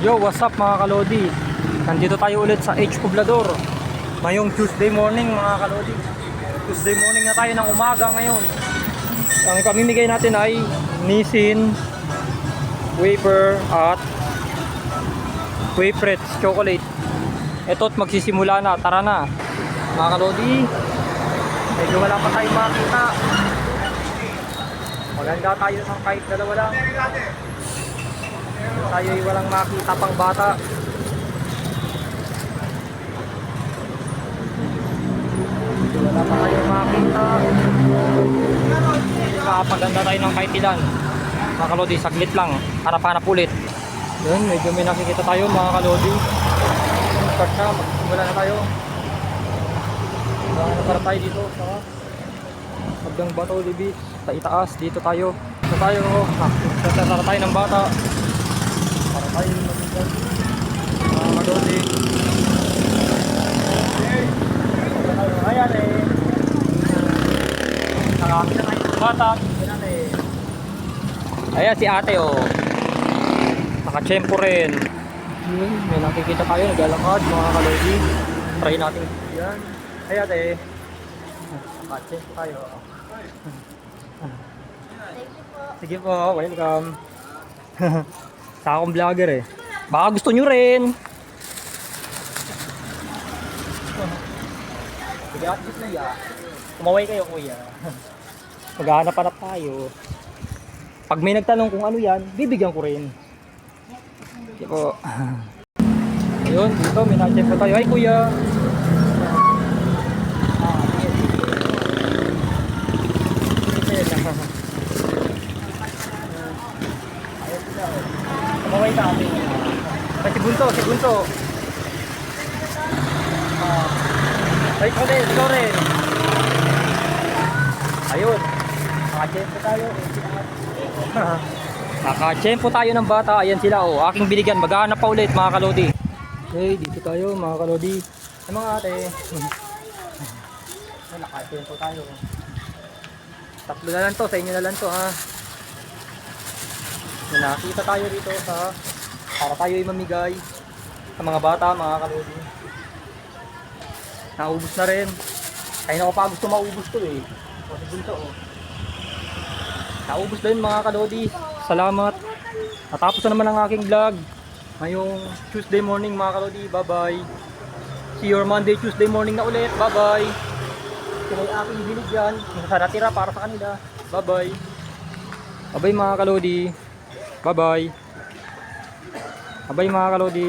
Yo, what's up mga kalodi? Nandito tayo ulit sa H Poblador. Ngayong Tuesday morning mga kalodi. Tuesday morning na tayo ng umaga ngayon. Ang pamimigay natin ay Nissin, wafer at Wafrets chocolate. Eto't magsisimula na, tara na mga kalodi. Medyo wala pa tayong makita. Maganda tayo ng kahit dalawa lang. Tayo ay walang makita pang bata. Wala pa tayong makita. Nakapaganda tayo ng kahit ilan. Mga kalodi, saglit lang. Harap-hanap ulit. Yun, medyo may nakikita tayo mga kalodi. Start na, magsimula na tayo. Para tayo dito sa Magdang Bato, Libis, sa itaas, dito tayo. Dito tayo, tara tayo ng bata. Para tayo magiging mga kalodi. Ayan eh. Nakakita tayo ng bata. Ayan si ate oh. Nakachempo rin. May nakikita tayo, naglalakad mga kalodi. Try natin yan. Ayan ate. Nakachempo tayo. Sige po, welcome. Sa akong vlogger eh. Baka gusto nyo rin. Sige, at gusto niya. Kumaway kayo kuya. Maghahanap-hanap tayo. Pag may nagtanong kung ano yan, bibigyan ko rin. Sige po. Ayun, dito may na-check na tayo. Ay kuya. Kumaway ka atin. Si Bunso. Ay, ikaw rin. Ayun. Nakachempo tayo. Nakachempo tayo ng bata. Ayan sila oh. Aking binigyan. Maghahanap pa ulit mga kalodi. Okay, dito tayo mga kalodi. Ay mga ate. Nakachempo tayo. Tatlo na lang to. Sa inyo na lang to ha. Nakita tayo dito sa para tayo ay mamigay sa mga bata mga kalodi. Naubos na rin. Kaya na ko pa gusto maubos to eh. O si Bunso oh. Naubos din mga kalodi. Salamat. Natapos na naman ang aking vlog ngayong Tuesday morning mga kalodi. Bye bye. See you Monday, Tuesday morning na ulit. Bye bye. Sila yung aking binigyan. Sa natira para sa kanila. Bye bye. Bye bye mga kalodi. Bye bye. Bye bye mga kalodi.